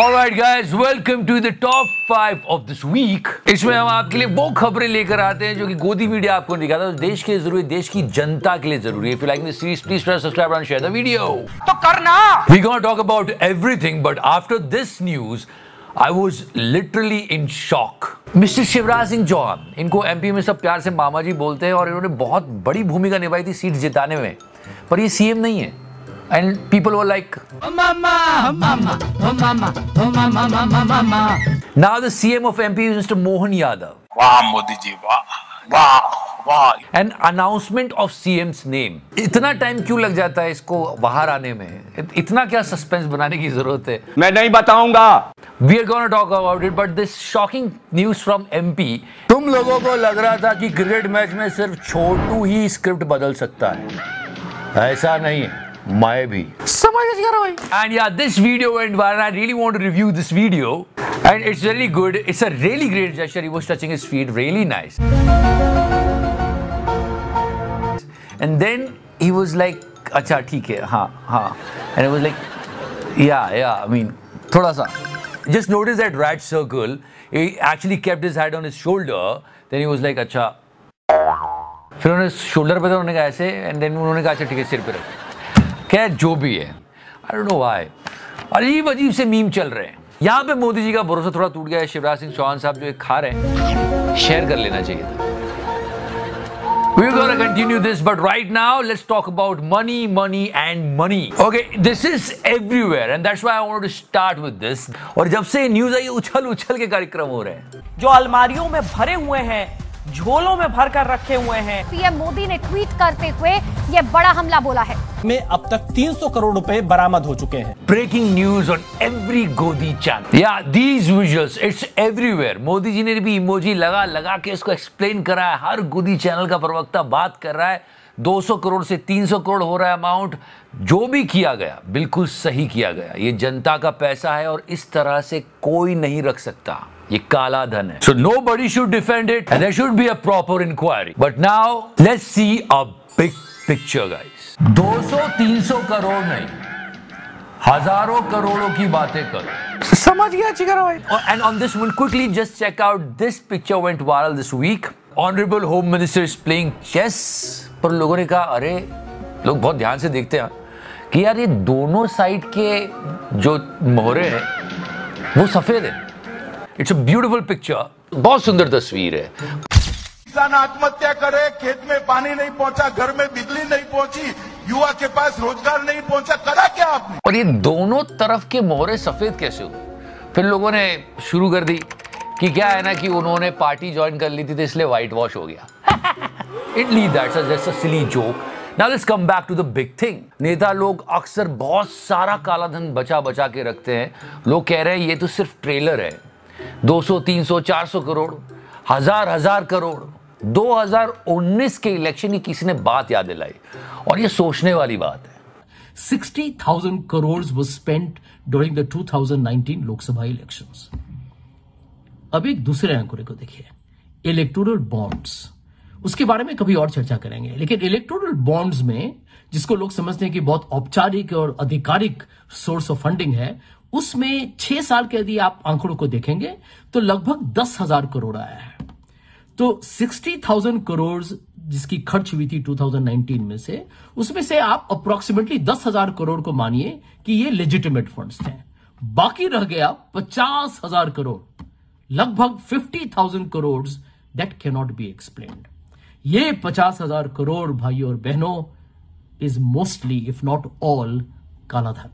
Alright guys, welcome to the top 5 of this week. इसमें हम आपके लिए वो खबरें लेकर आते हैं जो कि गोदी मीडिया आपको नहीं दिखाता। देश के लिए जरूरी, देश की जनता के लिए जरूरी है। If you like this series, please press subscribe and share the video. तो करना। We're gonna talk about everything, but after this news, I was literally in shock. Mr. Shivraj Singh Chauhan, इनको एमपी में सब प्यार से मामा जी बोलते हैं और इन्होंने बहुत बड़ी भूमिका निभाई थी सीट जिताने में, पर ये सीएम नहीं है। And people were like, oh mama, oh mama, oh mama, oh mama, mama, mama. Now the CM of MP is Mr. Mohan Yadav. वाह मोदी जी, वाह वाह वाह. An announcement of CM's name. इतना टाइम क्यों लग जाता है इसको बाहर आने में? इतना क्या सस्पेंस बनाने की जरूरत है? मैं नहीं बताऊंगा. We are gonna talk about it, but this shocking news from MP. तुम लोगों को लग रहा था कि क्रिकेट मैच में सिर्फ छोटू ही स्क्रिप्ट बदल सकता है, ऐसा नहीं है. मैं भी समझ गया भाई. And yeah, this video went viral. I really want to review this video, and it's really good. It's a really great gesture. He was touching his feet, really nice. And then he was like, "अच्छा ठीक है, हाँ हाँ." And it was like, yeah. I mean, थोड़ा सा. Just notice that red circle. He actually kept his head on his shoulder. Then he was like, अच्छा. फिर उन्होंने शोल्डर पे था, उन्होंने कहा ऐसे, and then उन्होंने कहा अच्छा ठीक है सिर पे रख. क्या जो भी है, I don't know why. अजीब से मीम चल रहे हैं. यहाँ पे मोदी जी का भरोसा थोड़ा टूट गया है. शिवराज सिंह चौहान साहब जो खा रहे हैं, शेयर कर लेना चाहिए था. We're gonna continue this, but right now let's talk about money and money. Okay, this is everywhere, and that's why I wanted to start with this. और जब से न्यूज आई, उछल के कार्यक्रम हो रहे हैं. जो अलमारियों में भरे हुए हैं, झोलों में भर कर रखे हुए हैं. पीएम मोदी ने ट्वीट करते हुए ये बड़ा हमला बोला है. में अब तक 300 करोड़ रुपए बरामद हो चुके हैं. Breaking news on every Godi channel. Yeah, these visuals, it's everywhere. Modi ji ने भी इमोजी लगा के इसको एक्सप्लेन करा है. हर गोदी चैनल का प्रवक्ता बात कर रहा है. 200 करोड़ से 300 करोड़ हो रहा है अमाउंट. जो भी किया गया बिल्कुल सही किया गया. ये जनता का पैसा है और इस तरह से कोई नहीं रख सकता. ये काला धन है. So nobody should defend it and there should be a proper inquiry. But now let's see a big picture, guys. 200-300 crore नहीं, हजारों करोड़ों की बातें करो. समझ गया चिकरा भाई. And on this one, quickly just check out this picture went viral this week. Honorable Home Minister is playing chess. पर लोगों ने कहा अरे, लोग बहुत ध्यान से देखते हैं कि यार ये दोनों साइड के जो मोहरे हैं वो सफेद है. It's a beautiful picture. बहुत सुंदर तस्वीर है. किसान आत्महत्या करे, खेत में पानी नहीं पहुंचा, घर में बिजली नहीं पहुंची, युवा के पास रोजगार नहीं पहुंचा, करा क्या आपने? और ये दोनों तरफ के मोहरे सफेद कैसे हुए? फिर लोगों ने शुरू कर दी कि क्या है ना कि उन्होंने पार्टी ज्वाइन कर ली थी तो इसलिए व्हाइट वॉश हो गया. Italy that's just a silly joke. Now let's come back to the big thing. नेता लोग अक्सर बहुत सारा काला धन बचा के रखते हैं. लोग कह रहे हैं ये तो सिर्फ ट्रेलर है. 200, 300, 400 करोड़, हजार करोड़. 2019 के इलेक्शन की किसी ने बात याद दिलाई और ये सोचने वाली बात है. 60,000 crores was spent during the 2019 Lok Sabha elections. अब एक दूसरे आंकड़े को देखिए, इलेक्टोरल बॉन्ड्स. उसके बारे में कभी और चर्चा करेंगे, लेकिन इलेक्टोरल बॉन्ड्स में जिसको लोग समझते हैं कि बहुत औपचारिक और आधिकारिक सोर्स ऑफ फंडिंग है, उसमें 6 साल के यदि आप आंकड़ों को देखेंगे तो लगभग 10,000 करोड़ आया है. तो 60,000 करोड़ जिसकी खर्च हुई थी 2019 में से, उसमें से आप अप्रोक्सीमेटली 10,000 करोड़ को मानिए कि ये लेजिटिमेट फंड्स थे. बाकी रह गया 50,000 करोड़, लगभग 50,000 crore that can not be explained. ये 50,000 करोड़ भाइयों और बहनों is mostly if not all काला धन.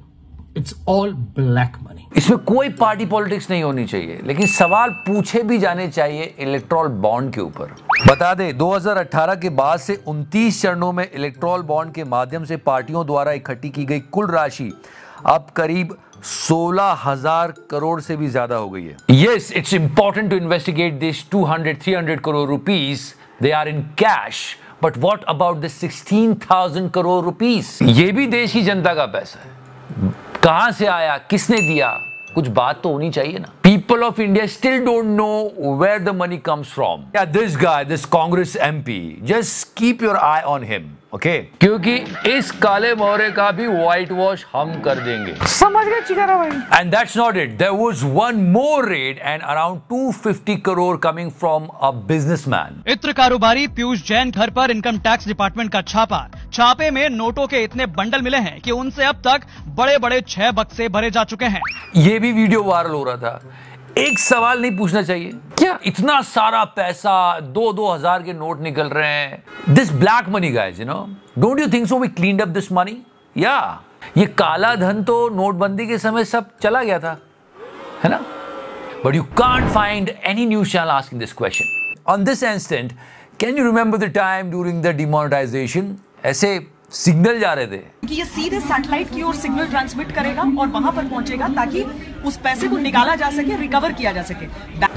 It's all black money. इसमें कोई पार्टी पॉलिटिक्स नहीं होनी चाहिए, लेकिन सवाल पूछे भी जाने चाहिए इलेक्टोरल बॉन्ड के ऊपर. बता दें 2018 के बाद से 29 चरणों में इलेक्टोरल बॉन्ड के माध्यम से पार्टियों द्वारा इकट्ठी की गई कुल राशि अब करीब 16,000 करोड़ से भी ज्यादा हो गई है. Yes, it's important to investigate this 200-300 crore rupees. They are in cash. But what about the 16,000 crore rupees? ये भी देश की जनता का पैसा है. कहां से आया, किसने दिया, कुछ बात तो होनी चाहिए ना. People of India still don't know where the money comes from. Yeah, this guy, this Congress MP, just keep your eye on him. Okay क्योंकि इस काले मोहरे का भी व्हाइट वॉश हम कर देंगे। समझ गए चिकारा भाई। And that's not it. There was one more raid and around 250 crore coming from a businessman. इत्र कारोबारी पीयूष जैन घर पर इनकम टैक्स डिपार्टमेंट का छापा। छापे में नोटों के इतने बंडल मिले हैं कि उनसे अब तक बड़े बड़े 6 बक्से भरे जा चुके हैं। ये भी वीडियो वायरल हो रहा था। एक सवाल नहीं पूछना चाहिए क्या? इतना सारा पैसा 2-2 हजार के नोट निकल रहे हैं। This black money guys, you know, don't you think so we cleaned up this money? या ये काला धन तो नोटबंदी के समय सब चला गया था, है ना? But you can't find any news channel asking this question. On this instant, can you remember the time during the demonetisation? ऐसे सिग्नल जा रहे थे कि ये सीधे सैटेलाइट की ओर सिग्नल ट्रांसमिट करेगा और वहां पर पहुंचेगा ताकि उस पैसे को निकाला जा सके, रिकवर किया जा सके।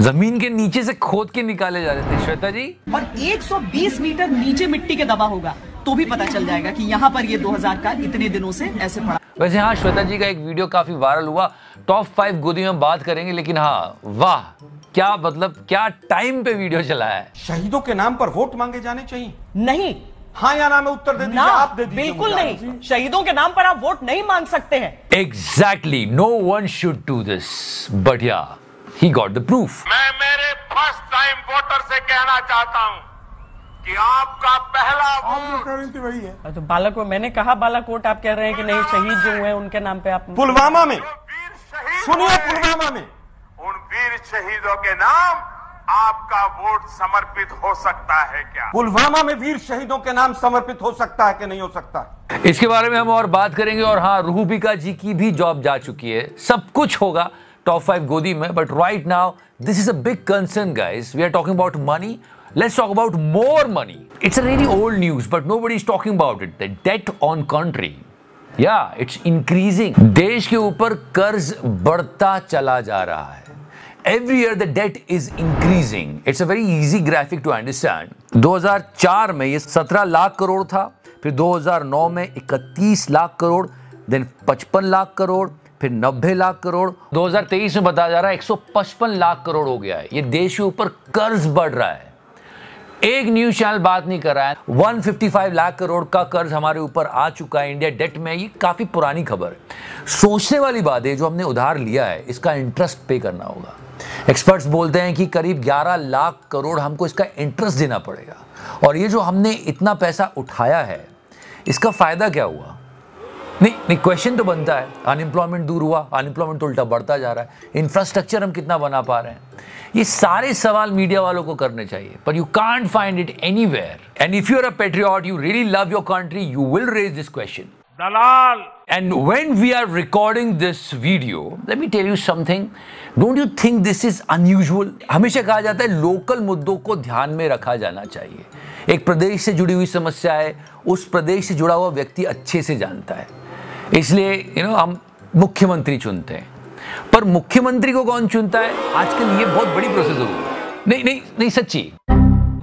जमीन के नीचे से खोद के निकाले जा रहे थे श्वेता जी। और 120 मीटर नीचे मिट्टी के दबा होगा तो भी पता चल जाएगा कि यहाँ पर ये 2000 का इतने दिनों से ऐसे पड़ा। वैसे हाँ, श्वेता जी का एक वीडियो काफी वायरल हुआ। टॉप 5 गोदी में बात करेंगे, लेकिन हाँ, वाह क्या मतलब, क्या टाइम पे वीडियो चला है। शहीदों के नाम पर वोट मांगे जाने चाहिए? नहीं, हाँ या ना में उत्तर दे दीजिए, आप दे दीजिए। बिल्कुल नहीं, शहीदों के नाम पर आप वोट नहीं मांग सकते हैं। Exactly, no one should do this, but yeah, he got the proof. मैं मेरे फर्स्ट टाइम वोटर से कहना चाहता हूं कि आपका पहला वोट तो बालाकोट, मैंने कहा बालाकोट, आप कह रहे हैं कि नहीं, शहीद जो हुए उनके नाम पे आप। पुलवामा में, सुनिए, पुलवामा में उन वीर शहीदों के नाम आपका वोट समर्पित हो सकता है क्या? पुलवामा में वीर शहीदों के नाम समर्पित हो सकता है कि नहीं हो सकता? इसके बारे में हम और बात करेंगे। और हाँ, रूबिका जी की भी जॉब जा चुकी है। सब कुछ होगा टॉप 5 गोदी में, but right now this is a big concern guys. We are talking about money. Let's talk about more money. It's a really old news, but nobody is talking about it. The debt on country. Yeah, it's increasing. देश के ऊपर कर्ज बढ़ता चला जा रहा है. Every year the debt is increasing. It's a very easy graphic to understand. 2004 में ये 17 लाख करोड़ था, फिर 2009 में 31 लाख करोड़, then 55 लाख करोड़, फिर 90 लाख करोड़. 2023 में बताया जा रहा है 155 लाख करोड़ हो गया है. ये देश के ऊपर कर्ज बढ़ रहा है. एक न्यूज चैनल बात नहीं कर रहा है. 155 लाख करोड़ का कर्ज हमारे ऊपर आ चुका है इंडिया डेट में. ये काफी पुरानी खबर है. सोचने वाली बात है, जो हमने उधार लिया है इसका इंटरेस्ट पे करना होगा. एक्सपर्ट्स बोलते हैं कि करीब 11 लाख करोड़ हमको इसका इंटरेस्ट देना पड़ेगा. और ये जो हमने इतना पैसा उठाया है, इसका फायदा क्या हुआ? नहीं, क्वेश्चन तो बनता है. अनएम्प्लॉयमेंट दूर हुआ? अनएम्प्लॉयमेंट तो उल्टा बढ़ता जा रहा है. इंफ्रास्ट्रक्चर हम कितना बना पा रहे हैं? ये सारे सवाल मीडिया वालों को करने चाहिए, पर you can't find it anywhere. And if you are a patriot, you really love your country, you will raise this question. दलाल. And when we are recording this video, let me tell you something. Don't you think this is unusual? हमेशा कहा जाता है local मुद्दों को ध्यान में रखा जाना चाहिए. एक प्रदेश से जुड़ी हुई समस्या है, उस प्रदेश से जुड़ा हुआ व्यक्ति अच्छे से जानता है, इसलिए हम मुख्यमंत्री चुनते हैं. पर मुख्यमंत्री को कौन चुनता है आजकल, ये बहुत बड़ी प्रोसेस हो गई. नहीं सच्ची.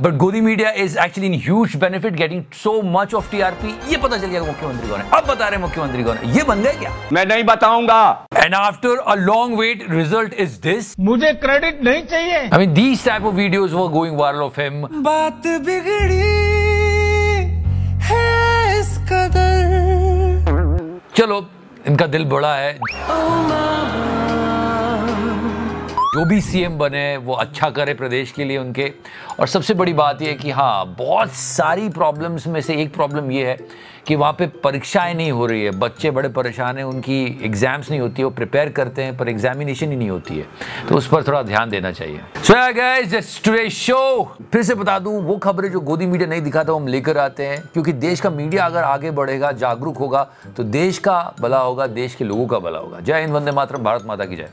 बट गोदी media is actually in huge benefit getting so much of TRP. ये पता चल गया मुख्यमंत्री कौन है. अब बता रहे मुख्यमंत्री कौन है. ये बन गए क्या? मैं नहीं बताऊंगा. And after a long wait, result is this. मुझे क्रेडिट नहीं चाहिए. I mean these type of videos were going viral of him. बात बिगड़ी है इस कदर. चलो, इनका दिल बड़ा है. जो भी सीएम बने वो अच्छा करे प्रदेश के लिए उनके. और सबसे बड़ी बात ये है कि हाँ, बहुत सारी प्रॉब्लम्स में से एक प्रॉब्लम ये है कि वहाँ पे परीक्षाएं नहीं हो रही है. बच्चे बड़े परेशान हैं, उनकी एग्जाम्स नहीं होती है. वो प्रिपेयर करते हैं पर एग्जामिनेशन ही नहीं होती है, तो उस पर थोड़ा ध्यान देना चाहिए. So guys, just today show. फिर से बता दूं, वो खबरें जो गोदी मीडिया नहीं दिखाता हम लेकर आते हैं, क्योंकि देश का मीडिया अगर आगे बढ़ेगा, जागरूक होगा, तो देश का भला होगा, देश के लोगों का भला होगा. जय हिंद, वंदे मातरम, भारत माता की जय.